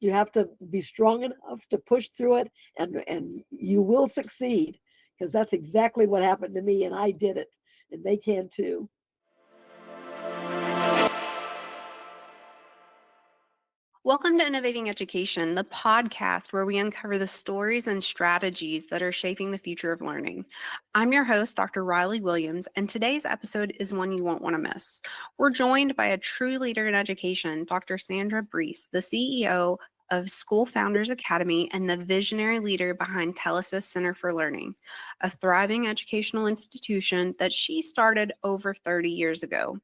You have to be strong enough to push through it, and you will succeed, because that's exactly what happened to me, and I did it, and they can too. Welcome to Innovating Education, the podcast where we uncover the stories and strategies that are shaping the future of learning. I'm your host, Dr. Riley Williams, and today's episode is one you won't want to miss. We're joined by a true leader in education, Dr. Sandra Brees, the CEO of School Founders Academy and the visionary leader behind Telesis Center for Learning, a thriving educational institution that she started over 30 years ago.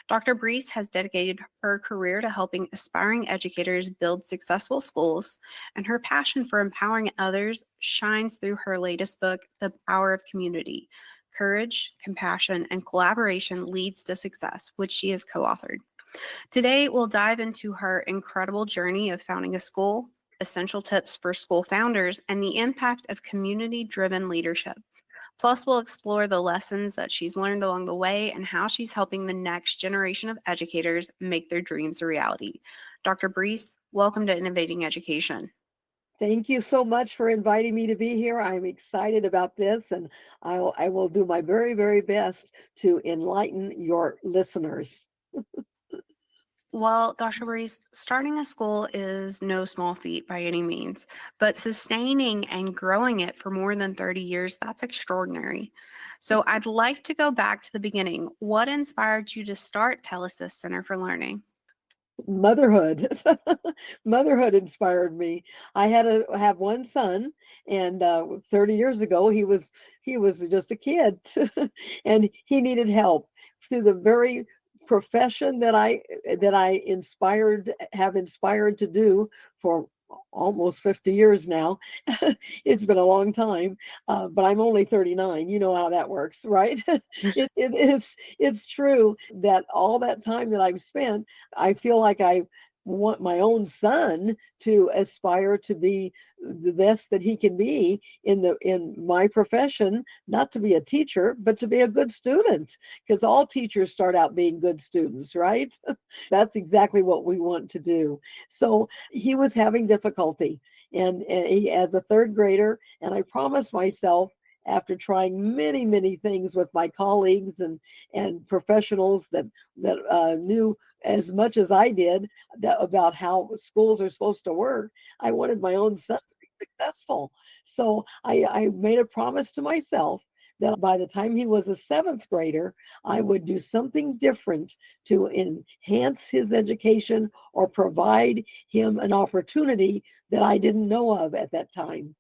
Dr. Breece has dedicated her career to helping aspiring educators build successful schools, and her passion for empowering others shines through her latest book, The Power of Community. Courage, Compassion, and Collaboration Leads to Success, which she has co-authored. Today, we'll dive into her incredible journey of founding a school, essential tips for school founders, and the impact of community-driven leadership. Plus, we'll explore the lessons that she's learned along the way and how she's helping the next generation of educators make their dreams a reality. Dr. Breece, welcome to Innovating Education. Thank you so much for inviting me to be here. I'm excited about this, and I will do my very, very best to enlighten your listeners. Well, Dr. Breece, starting a school is no small feat by any means, but sustaining and growing it for more than 30 years, that's extraordinary. So I'd like to go back to the beginning. What inspired you to start Telesis Center for Learning? Motherhood. Motherhood inspired me. I had to have one son, and 30 years ago he was just a kid, and he needed help through the very profession that I have inspired to do for almost 50 years now. It's been a long time, but I'm only 39. You know how that works, right? It's true that all that time that I've spent, I feel like I want my own son to aspire to be the best that he can be in my profession, not to be a teacher, but to be a good student, because all teachers start out being good students, right? That's exactly what we want to do. So he was having difficulty, and he, as a third grader, and I promised myself, after trying many, many things with my colleagues and professionals that knew as much as I did about how schools are supposed to work, I wanted my own son to be successful. So I made a promise to myself that by the time he was a seventh grader, I would do something different to enhance his education or provide him an opportunity that I didn't know of at that time.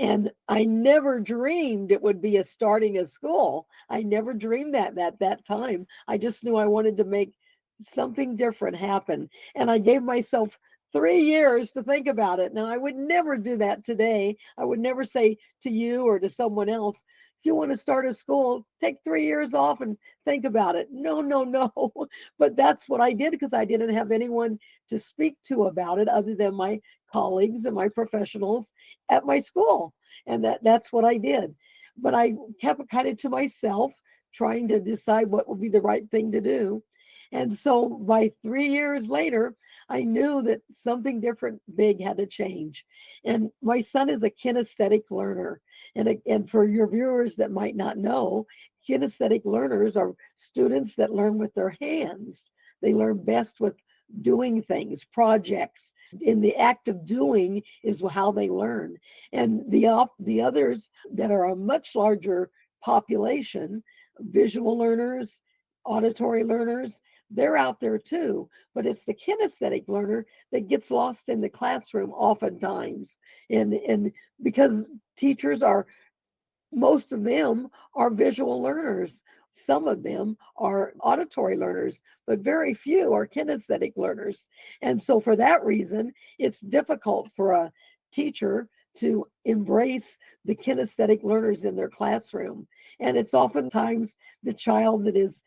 And I never dreamed it would be a starting a school. I never dreamed that at that time. I just knew I wanted to make something different happen. And I gave myself 3 years to think about it. Now, I would never do that today. I would never say to you or to someone else, if you want to start a school, take 3 years off and think about it. No, no, no. But that's what I did, because I didn't have anyone to speak to about it other than my colleagues and my professionals at my school. And that's what I did. But I kept it kind of to myself, trying to decide what would be the right thing to do. And so by 3 years later, I knew that something different big had to change. And my son is a kinesthetic learner. And for your viewers that might not know, kinesthetic learners are students that learn with their hands. They learn best with doing things, projects. In the act of doing is how they learn. And the others that are a much larger population, visual learners, auditory learners, they're out there too. But it's the kinesthetic learner that gets lost in the classroom oftentimes. And because teachers are, most of them are visual learners. Some of them are auditory learners, but very few are kinesthetic learners. And so for that reason, it's difficult for a teacher to embrace the kinesthetic learners in their classroom. And it's oftentimes the child that is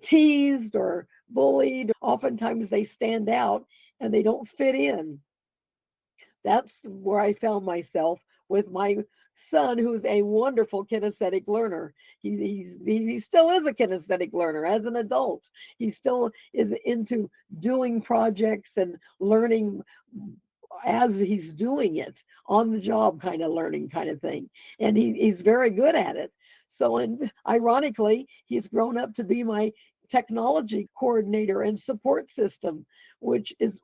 teased or bullied. Oftentimes they stand out and they don't fit in. That's where I found myself with my son who's a wonderful kinesthetic learner. He still is a kinesthetic learner as an adult. He still is into doing projects and learning as he's doing it, on the job kind of learning kind of thing. And he's very good at it. So, and ironically, he's grown up to be my technology coordinator and support system, which is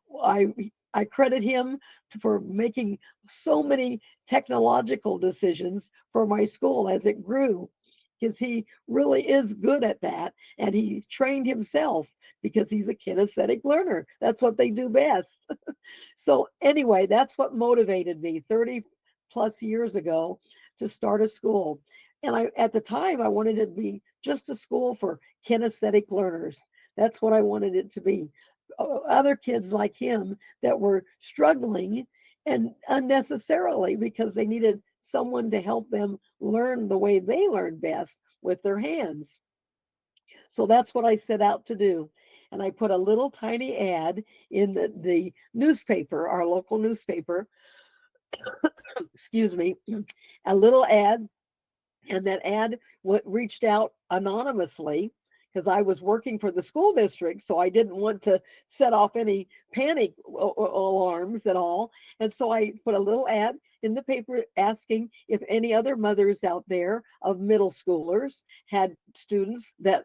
I credit him for making so many technological decisions for my school as it grew, because he really is good at that, and he trained himself because he's a kinesthetic learner. That's what they do best. So anyway, that's what motivated me 30 plus years ago to start a school. And at the time I wanted it to be just a school for kinesthetic learners. That's what I wanted it to be. Other kids like him that were struggling, and unnecessarily, because they needed someone to help them learn the way they learn best, with their hands. So that's what I set out to do. And I put a little tiny ad in the newspaper, our local newspaper, excuse me, a little ad, and that ad reached out anonymously, because I was working for the school district, so I didn't want to set off any panic alarms at all. And so I put a little ad in the paper asking if any other mothers out there of middle schoolers had students that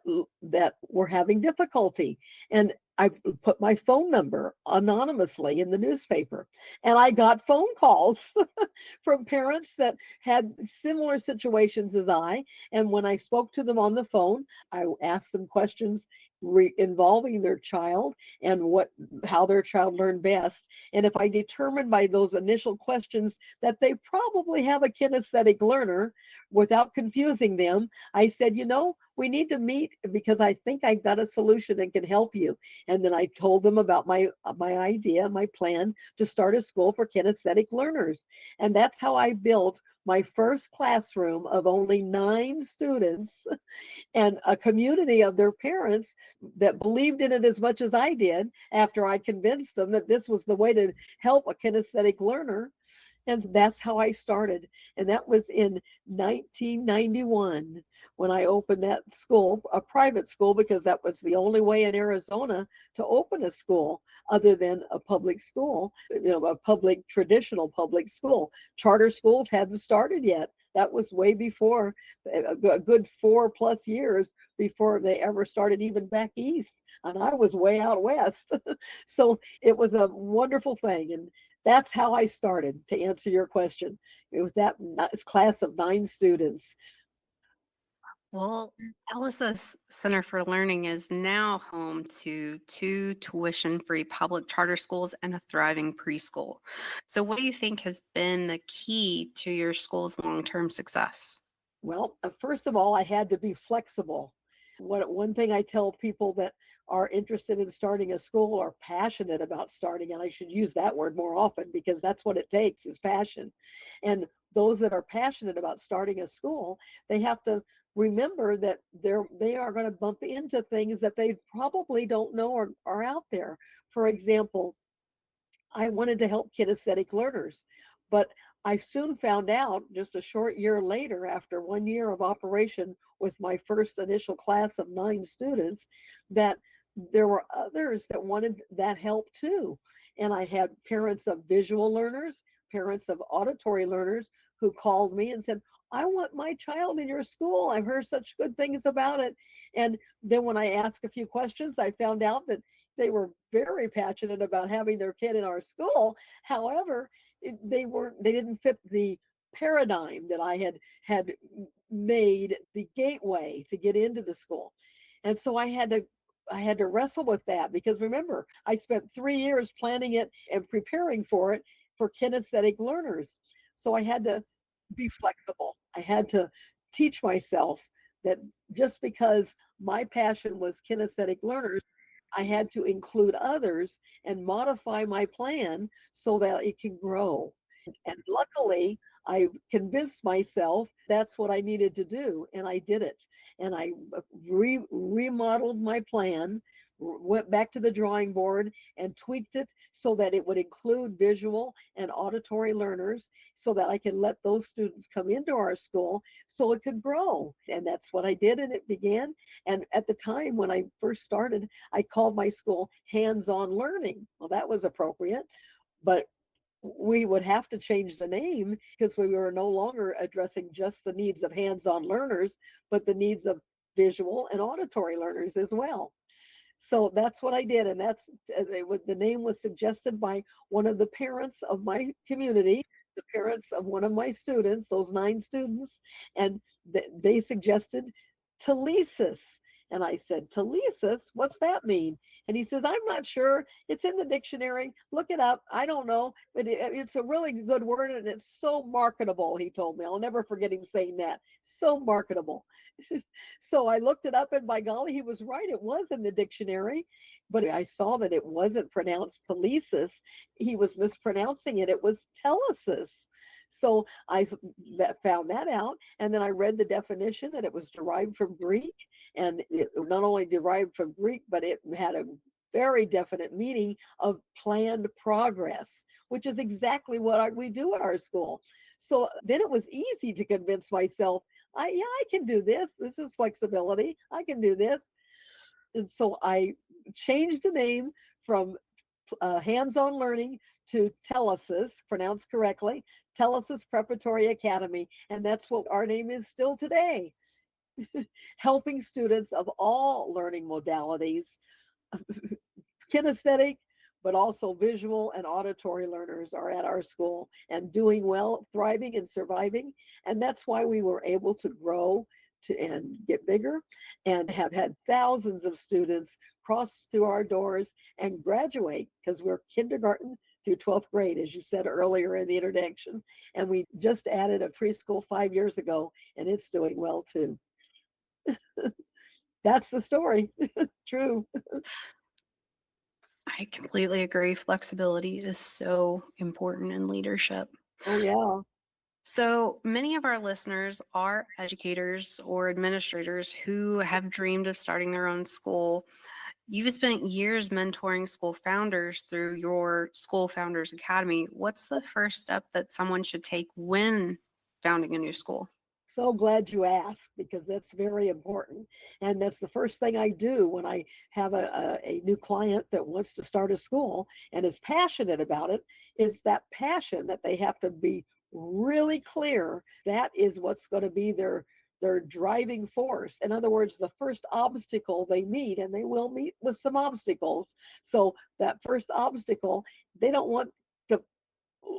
were having difficulty. And I put my phone number anonymously in the newspaper, and I got phone calls from parents that had similar situations as I. And when I spoke to them on the phone, I asked them questions involving their child and how their child learned best. And if I determined by those initial questions that they probably have a kinesthetic learner, without confusing them, I said, we need to meet because I think I've got a solution that can help you. And then I told them about my idea, my plan to start a school for kinesthetic learners. And that's how I built my first classroom of only 9 students, and a community of their parents that believed in it as much as I did after I convinced them that this was the way to help a kinesthetic learner. And that's how I started. And that was in 1991 when I opened that school, a private school, because that was the only way in Arizona to open a school other than a public school, a traditional public school. Charter schools hadn't started yet. That was way before, a good 4+ years before they ever started, even back east. And I was way out west. So it was a wonderful thing. And that's how I started, to answer your question, with that class of 9 students. Well, Telesis Center for Learning is now home to 2 tuition-free public charter schools and a thriving preschool. So what do you think has been the key to your school's long-term success? Well, first of all, I had to be flexible. One thing I tell people that are interested in starting a school, or passionate about starting, and I should use that word more often because that's what it takes, is passion. And those that are passionate about starting a school, they have to remember that they are going to bump into things that they probably don't know are out there. For example, I wanted to help kinesthetic learners, but I soon found out, just a short year later, after 1 year of operation with my first initial class of 9 students, that there were others that wanted that help too. And I had parents of visual learners, parents of auditory learners, who called me and said, I want my child in your school. I've heard such good things about it. And then when I asked a few questions, I found out that they were very passionate about having their kid in our school. However, they didn't fit the paradigm that I had made the gateway to get into the school. And so I had to wrestle with that, because remember, I spent 3 years planning it and preparing for it for kinesthetic learners. So I had to be flexible. I had to teach myself that just because my passion was kinesthetic learners, I had to include others and modify my plan so that it can grow. And luckily, I convinced myself that's what I needed to do, and I did it. And I remodeled my plan, went back to the drawing board and tweaked it so that it would include visual and auditory learners so that I could let those students come into our school so it could grow. And that's what I did, and it began. And at the time when I first started, I called my school Hands-On Learning. Well, that was appropriate, but we would have to change the name because we were no longer addressing just the needs of hands-on learners, but the needs of visual and auditory learners as well. So that's what I did, and the name was suggested by one of the parents of my community, the parents of one of my students, those 9 students, and they suggested Telesis. And I said, Telesis, what's that mean? And he says, I'm not sure. It's in the dictionary. Look it up. I don't know, but it's a really good word, and it's so marketable, he told me. I'll never forget him saying that. So marketable. So I looked it up, and by golly, he was right. It was in the dictionary, but I saw that it wasn't pronounced Telesis. He was mispronouncing it. It was Telesis. So I found that out, and then I read the definition that it was derived from Greek, and it not only derived from Greek, but it had a very definite meaning of planned progress, which is exactly what we do at our school. So then it was easy to convince myself, I can do this. This is flexibility. I can do this. And so I changed the name from hands-on learning to Telesis, pronounced correctly, Telesis Preparatory Academy, and that's what our name is still today, helping students of all learning modalities, kinesthetic, but also visual and auditory learners are at our school and doing well, thriving and surviving. And that's why we were able to grow and get bigger and have had thousands of students cross through our doors and graduate, because we're kindergarten through 12th grade, as you said earlier in the introduction. And we just added a preschool 5 years ago, and it's doing well too. That's the story. True. I completely agree. Flexibility is so important in leadership. Oh, yeah. So many of our listeners are educators or administrators who have dreamed of starting their own school. You've spent years mentoring school founders through your School Founders Academy. What's the first step that someone should take when founding a new school? So glad you asked, because that's very important. And that's the first thing I do when I have a new client that wants to start a school and is passionate about it, is that passion that they have to be really clear. That is what's going to be their driving force. In other words, the first obstacle they meet, and they will meet with some obstacles. So that first obstacle, they don't want to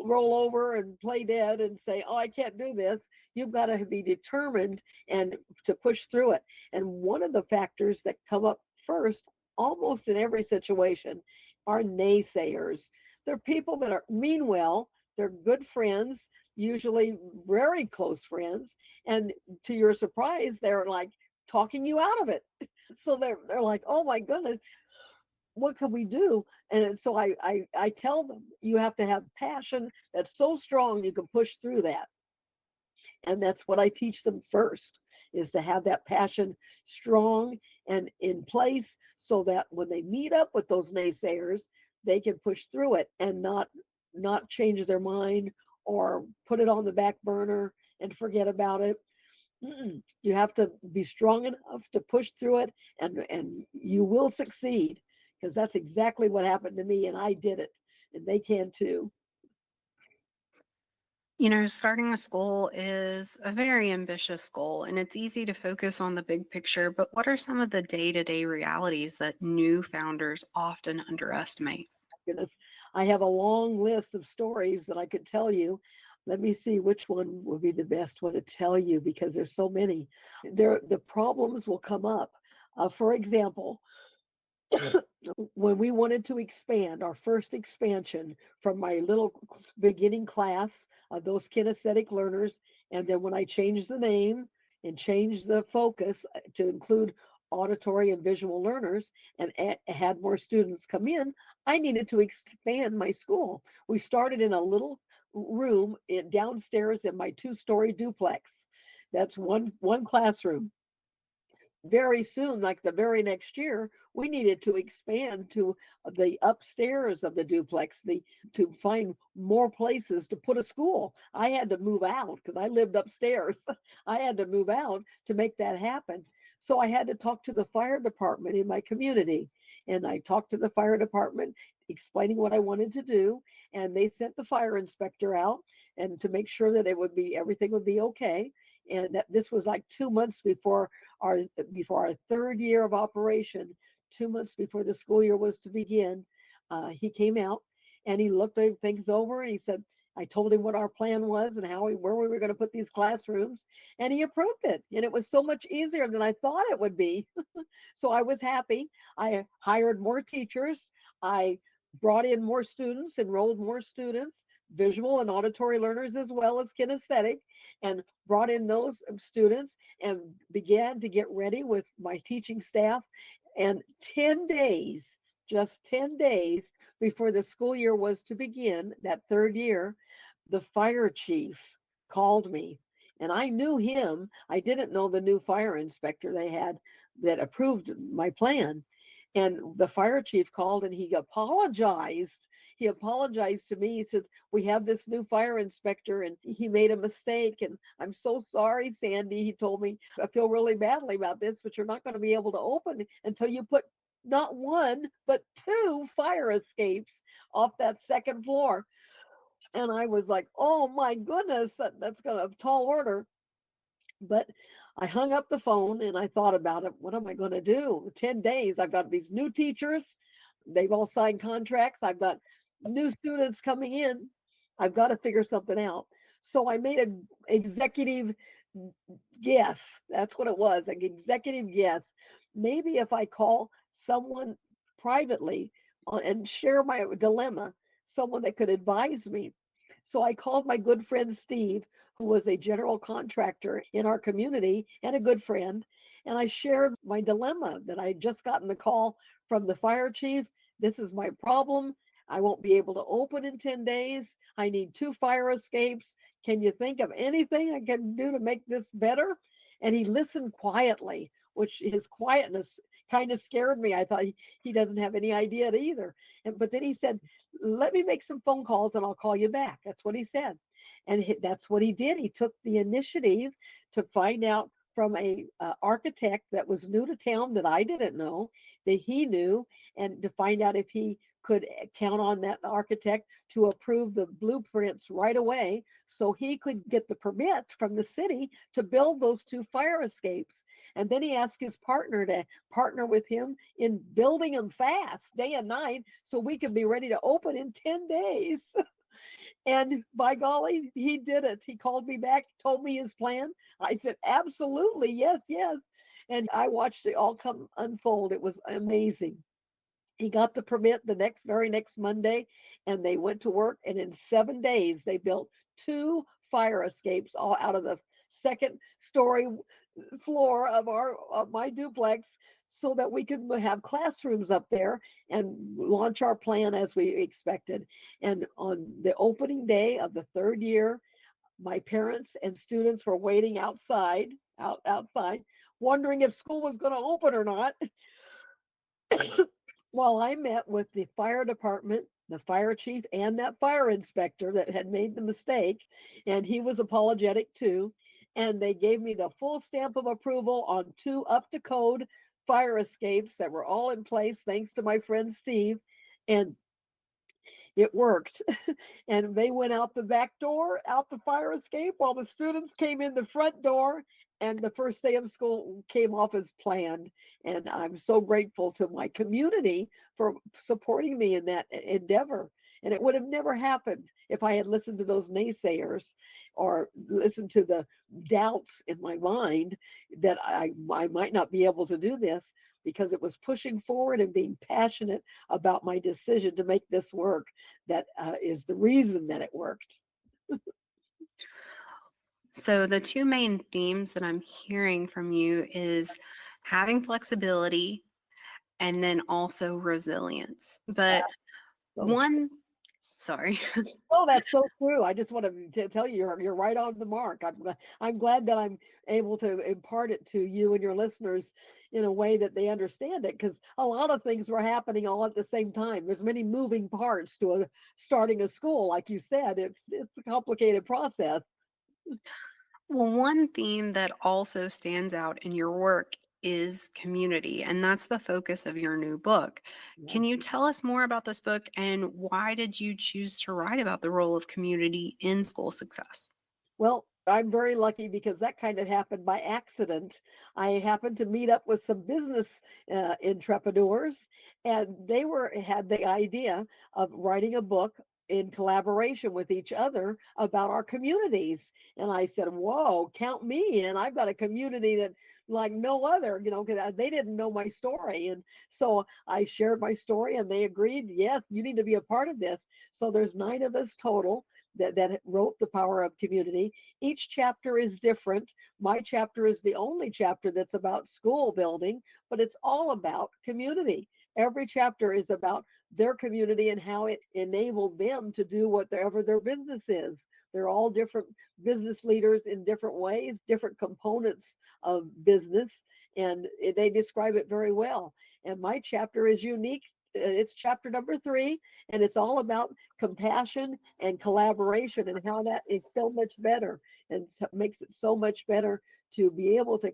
roll over and play dead and say, oh, I can't do this. You've got to be determined and to push through it. And one of the factors that come up first, almost in every situation, are naysayers. They're people that mean well, they're good friends, usually very close friends, and to your surprise, they're like talking you out of it. So they're like, oh my goodness, what can we do? And so I tell them, you have to have passion that's so strong you can push through that. And that's what I teach them first, is to have that passion strong and in place so that when they meet up with those naysayers, they can push through it and not change their mind or put it on the back burner and forget about it. You have to be strong enough to push through it, and you will succeed, because that's exactly what happened to me, and I did it, and they can too. You know, starting a school is a very ambitious goal, and it's easy to focus on the big picture. But what are some of the day-to-day realities that new founders often underestimate? Goodness, I have a long list of stories that I could tell you. Let me see which one would be the best one to tell you, because there's so many. The problems will come up. For example, when we wanted to expand, our first expansion from my little beginning class of those kinesthetic learners, and then when I changed the name and changed the focus to include auditory and visual learners and had more students come in, I needed to expand my school. We started in a little room downstairs in my 2-story duplex. That's one classroom. very soon, like the very next year, we needed to expand to the upstairs of the duplex, to find more places to put a school. I had to move out because I lived upstairs. I had to move out to make that happen. So I had to talk to the fire department in my community. And I talked to the fire department explaining what I wanted to do. And they sent the fire inspector out and to make sure that it would be everything would be okay. And that this was like 2 months our before our third year of operation, 2 months before the school year was to begin. He came out and he looked things over and he said, I told him what our plan was and where we were going to put these classrooms, and he approved it. And it was so much easier than I thought it would be. So I was happy. I hired more teachers. I brought in more students, enrolled more students, visual and auditory learners as well as kinesthetic, and brought in those students and began to get ready with my teaching staff. And 10 days, just 10 days before the school year was to begin, that third year, the fire chief called me. And I knew him. I didn't know the new fire inspector they had that approved my plan. And the fire chief called and he apologized. He apologized to me. He says, we have this new fire inspector and he made a mistake. And I'm so sorry, Sandy. He told me, I feel really badly about this, but you're not going to be able to open until you put not one, but two fire escapes off that second floor. And I was like, oh my goodness, that's going to a tall order. But I hung up the phone and I thought about it. What am I going to do? 10 days. I've got these new teachers. They've all signed contracts. I've got new students coming in. I've got to figure something out. So I made an executive guess. That's what it was, an executive guess. Maybe if I call someone privately and share my dilemma, someone that could advise me. So I called my good friend Steve, who was a general contractor in our community and a good friend. And I shared my dilemma that I had just gotten the call from the fire chief. This is my problem. I won't be able to open in 10 days. I need two fire escapes. Can you think of anything I can do to make this better? And he listened quietly, which his quietness kind of scared me. I thought he doesn't have any idea either. But then he said, let me make some phone calls and I'll call you back. That's what he said. And that's what he did. He took the initiative to find out from a architect that was new to town that I didn't know, that he knew, and to find out if he could count on that architect to approve the blueprints right away so he could get the permit from the city to build those two fire escapes. And then he asked his partner to partner with him in building them fast, day and night, so we could be ready to open in 10 days. And by golly, he did it. He called me back, told me his plan. I said, absolutely, yes, yes. And I watched it all come unfold. It was amazing. He got the permit the very next Monday, and they went to work. And in 7 days, they built two fire escapes all out of the second story floor of my duplex, so that we could have classrooms up there and launch our plan as we expected. And on the opening day of the third year, my parents and students were waiting outside, wondering if school was going to open or not. While I met with the fire department, the fire chief, and that fire inspector that had made the mistake, and he was apologetic too. And they gave me the full stamp of approval on two up to code fire escapes that were all in place, thanks to my friend Steve. And it worked. And they went out the back door, out the fire escape, while the students came in the front door. And the first day of school came off as planned. And I'm so grateful to my community for supporting me in that endeavor. And it would have never happened if I had listened to those naysayers or listened to the doubts in my mind that I might not be able to do this, because it was pushing forward and being passionate about my decision to make this work that is the reason that it worked. So the two main themes that I'm hearing from you is having flexibility and then also resilience. But So one Sorry. Oh, that's so true. I just want to tell you, you're right on the mark. I'm glad that I'm able to impart it to you and your listeners in a way that they understand it, because a lot of things were happening all at the same time. There's many moving parts to starting a school, like you said. It's a complicated process. Well, one theme that also stands out in your work is community, and that's the focus of your new book. Can Yeah. you tell us more about this book and why did you choose to write about the role of community in school success? Well, I'm very lucky because that kind of happened by accident. I happened to meet up with some business entrepreneurs, and they had the idea of writing a book in collaboration with each other about our communities. And I said, "Whoa, count me in! I've got a community that like no other, because they didn't know my story." And so I shared my story, and they agreed, "Yes, you need to be a part of this." So there's 9 of us total that wrote The Power of Community. Each chapter is different. My chapter is the only chapter that's about school building, but it's all about community. Every chapter is about their community and how it enabled them to do whatever their business is. They're all different business leaders in different ways, different components of business, and they describe it very well. And my chapter is unique. It's chapter number 3, and it's all about compassion and collaboration and how that is so much better, and makes it so much better to be able to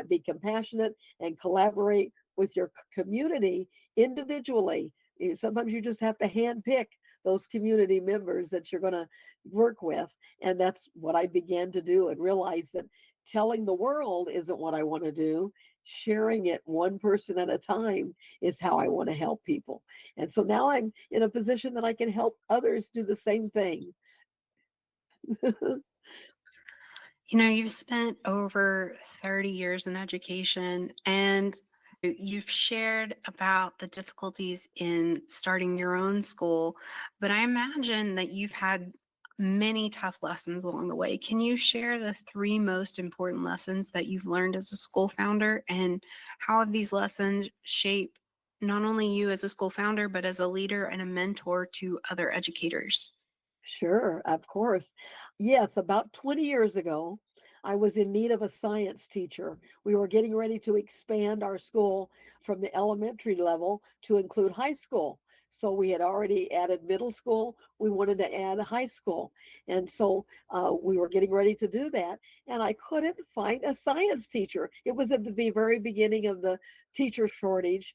be compassionate and collaborate with your community individually. Sometimes you just have to handpick those community members that you're going to work with. And that's what I began to do, and realize that telling the world isn't what I want to do. Sharing it one person at a time is how I want to help people. And so now I'm in a position that I can help others do the same thing. You've spent over 30 years in education and you've shared about the difficulties in starting your own school, but I imagine that you've had many tough lessons along the way. Can you share the 3 most important lessons that you've learned as a school founder, and how have these lessons shaped not only you as a school founder, but as a leader and a mentor to other educators? Sure, of course. Yes, about 20 years ago, I was in need of a science teacher. We were getting ready to expand our school from the elementary level to include high school. So we had already added middle school. We wanted to add high school. And so we were getting ready to do that. And I couldn't find a science teacher. It was at the very beginning of the teacher shortage,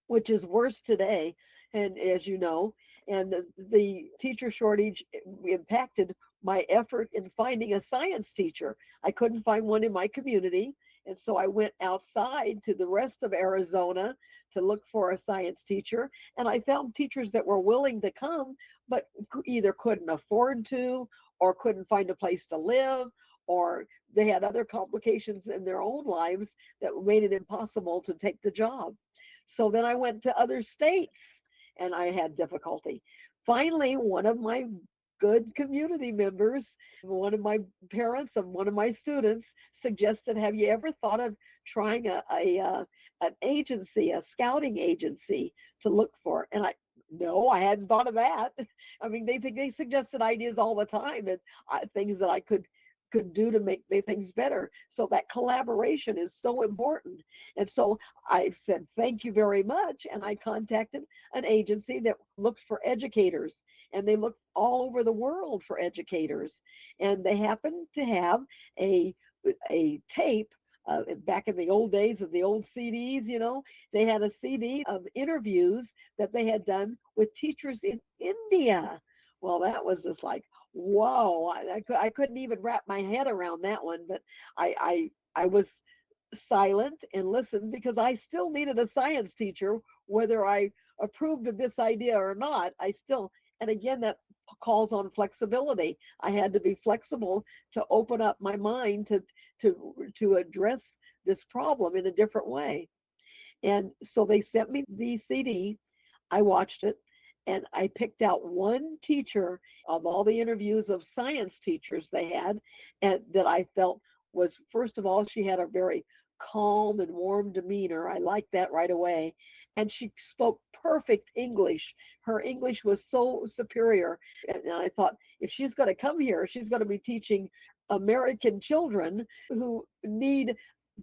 which is worse today, and as you know, and the teacher shortage impacted my effort in finding a science teacher. I couldn't find one in my community, and so I went outside to the rest of Arizona to look for a science teacher, and I found teachers that were willing to come, but either couldn't afford to, or couldn't find a place to live, or they had other complications in their own lives that made it impossible to take the job. So then I went to other states, and I had difficulty. Finally, one of my good community members, one of my parents and one of my students suggested, "Have you ever thought of trying an agency, a scouting agency to look for?" And no, I hadn't thought of that. I mean, they suggested ideas all the time, and things that I could do to make things better. So that collaboration is so important. And so I said, "Thank you very much." And I contacted an agency that looked for educators, and they looked all over the world for educators. And they happened to have a, a tape. Back in the old days of the old CDs, they had a CD of interviews that they had done with teachers in India. Well, that was just like, whoa, I couldn't even wrap my head around that one, but I was silent and listened, because I still needed a science teacher, whether I approved of this idea or not. And again, that calls on flexibility. I had to be flexible to open up my mind to address this problem in a different way. And so they sent me the CD. I watched it, and I picked out one teacher of all the interviews of science teachers they had, and that I felt was, first of all, she had a very calm and warm demeanor. I liked that right away. and she spoke perfect English. Her English was so superior. And I thought, if she's going to come here, she's going to be teaching American children who need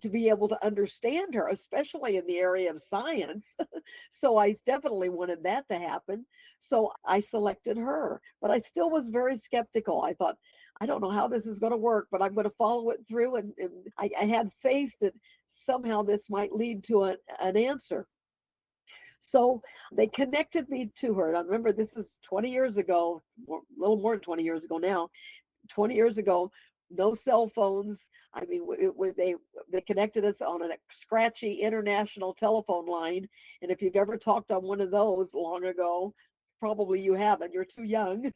to be able to understand her, especially in the area of science. So I definitely wanted that to happen. So I selected her, but I still was very skeptical. I thought, I don't know how this is going to work, but I'm going to follow it through. And I had faith that somehow this might lead to an answer. So they connected me to her. And I remember this is 20 years ago, a little more than 20 years ago now. 20 years ago, no cell phones. I mean, they connected us on a scratchy international telephone line. And if you've ever talked on one of those long ago, probably you haven't. You're too young.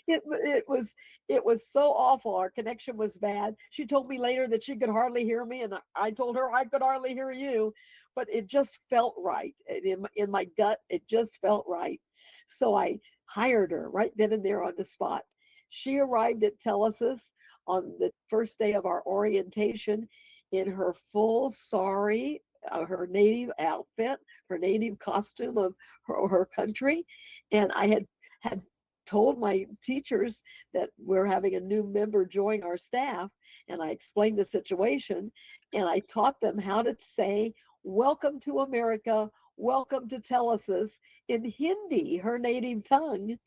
It was so awful. Our connection was bad. She told me later that she could hardly hear me, and I told her I could hardly hear you. But it just felt right. In my gut, it just felt right. So I hired her right then and there on the spot. She arrived at Telesis on the first day of our orientation in her full sari, her native outfit, her native costume of her country. And I had told my teachers that we're having a new member join our staff, and I explained the situation, and I taught them how to say, "Welcome to America, welcome to Telesis," in Hindi, her native tongue.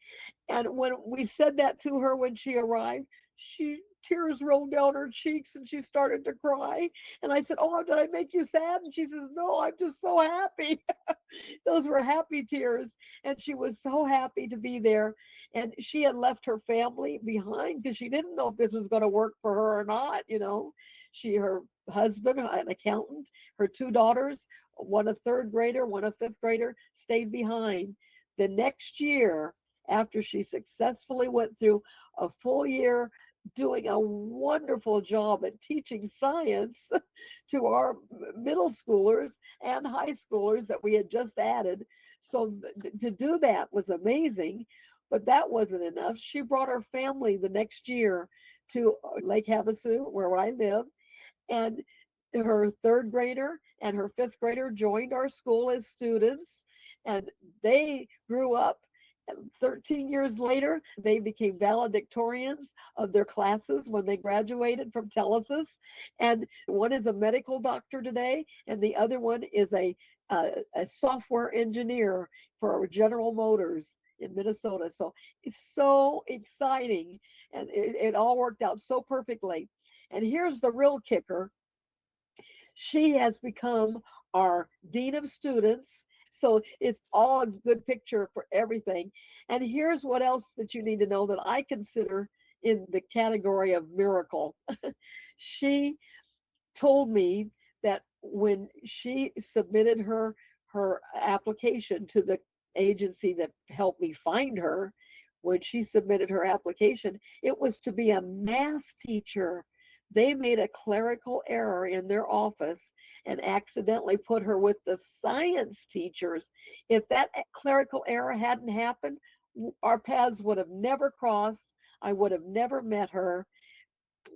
And when we said that to her when she arrived, tears rolled down her cheeks and she started to cry. And I said, "Oh, did I make you sad?" And she says, "No, I'm just so happy." Those were happy tears. And she was so happy to be there. And she had left her family behind because she didn't know if this was going to work for her or not. Her husband, an accountant, her two daughters, one a third grader, one a fifth grader, stayed behind. The next year, after she successfully went through a full year doing a wonderful job at teaching science to our middle schoolers and high schoolers that we had just added. So to do that was amazing, but that wasn't enough. She brought her family the next year to Lake Havasu, where I live, and her third grader and her fifth grader joined our school as students, and they grew up. 13 years later, they became valedictorians of their classes when they graduated from Telesis. And one is a medical doctor today, and the other one is a software engineer for General Motors in Minnesota. So it's so exciting, and it all worked out so perfectly. And here's the real kicker: she has become our dean of students. So it's all a good picture for everything. And here's what else that you need to know that I consider in the category of miracle. She told me that when she submitted her application to the agency that helped me find her, when she submitted her application, it was to be a math teacher. They made a clerical error in their office and accidentally put her with the science teachers. If that clerical error hadn't happened, our paths would have never crossed. I would have never met her.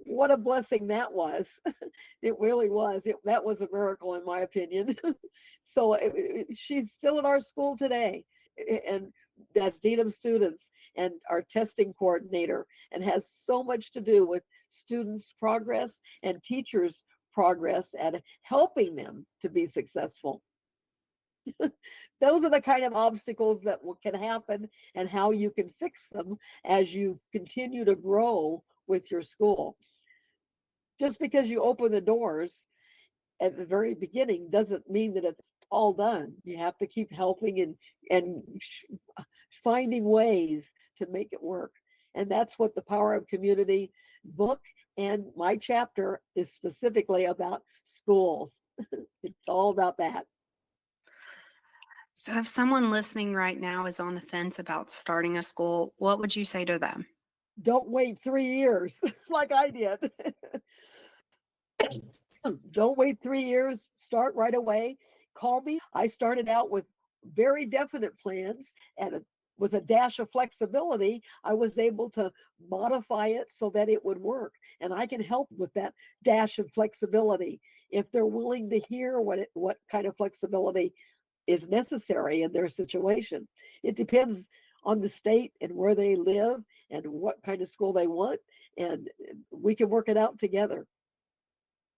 What a blessing that was. It really was. That was a miracle, in my opinion. So she's still at our school today, and as dean of students and our testing coordinator, and has so much to do with students' progress and teachers' progress at helping them to be successful. Those are the kind of obstacles that can happen, and how you can fix them as you continue to grow with your school. Just because you open the doors at the very beginning doesn't mean that it's all done. You have to keep helping and finding ways to make it work. And that's what the Power of Community book and my chapter is specifically about: schools. It's all about that. So, if someone listening right now is on the fence about starting a school, what would you say to them? Don't wait 3 years like I did. Don't wait 3 years. Start right away. Call me. I started out with very definite plans, and with a dash of flexibility, I was able to modify it so that it would work. And I can help with that dash of flexibility if they're willing to hear what kind of flexibility is necessary in their situation. It depends on the state and where they live and what kind of school they want, and we can work it out together.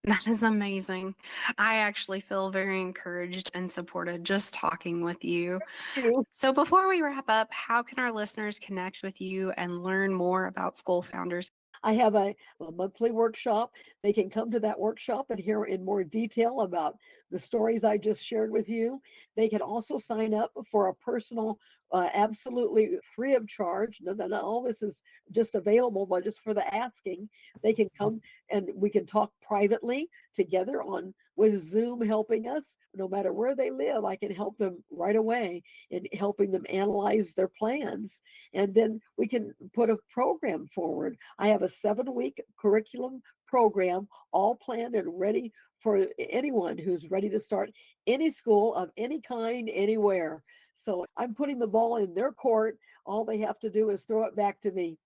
That is amazing. I actually feel very encouraged and supported just talking with you. You. So, before we wrap up, how can our listeners connect with you and learn more about School Founders? I have a monthly workshop. They can come to that workshop and hear in more detail about the stories I just shared with you. They can also sign up for a personal, absolutely free of charge. All this is just available, but just for the asking. They can come and we can talk privately together on with Zoom helping us. No matter where they live, I can help them right away in helping them analyze their plans. And then we can put a program forward. I have a 7-week curriculum program, all planned and ready for anyone who's ready to start any school of any kind, anywhere. So I'm putting the ball in their court. All they have to do is throw it back to me.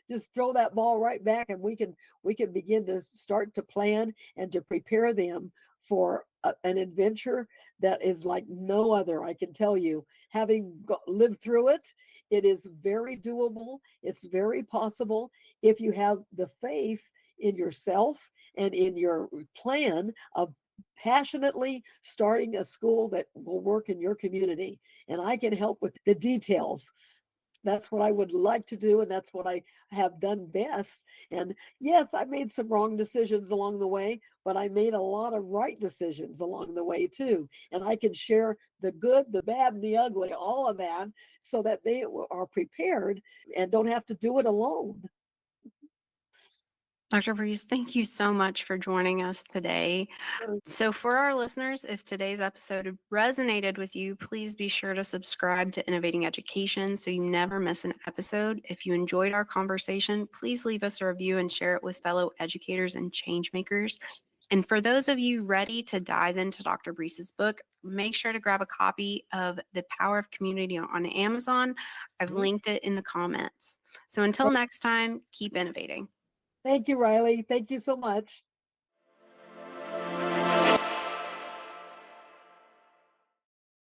Just throw that ball right back, and we can begin to start to plan and to prepare them for an adventure that is like no other. I can tell you, having lived through it, it is very doable. It's very possible if you have the faith in yourself and in your plan of passionately starting a school that will work in your community. And I can help with the details. That's what I would like to do, and that's what I have done best. And yes, I made some wrong decisions along the way, but I made a lot of right decisions along the way too. And I can share the good, the bad, and the ugly, all of that, so that they are prepared and don't have to do it alone. Dr. Breeze, thank you so much for joining us today. So, for our listeners, if today's episode resonated with you, please be sure to subscribe to Innovating Education so you never miss an episode. If you enjoyed our conversation, please leave us a review and share it with fellow educators and change makers. And for those of you ready to dive into Dr. Breece's book, make sure to grab a copy of The Power of Community on Amazon. I've linked it in the comments. So until next time, keep innovating. Thank you, Riley. Thank you so much.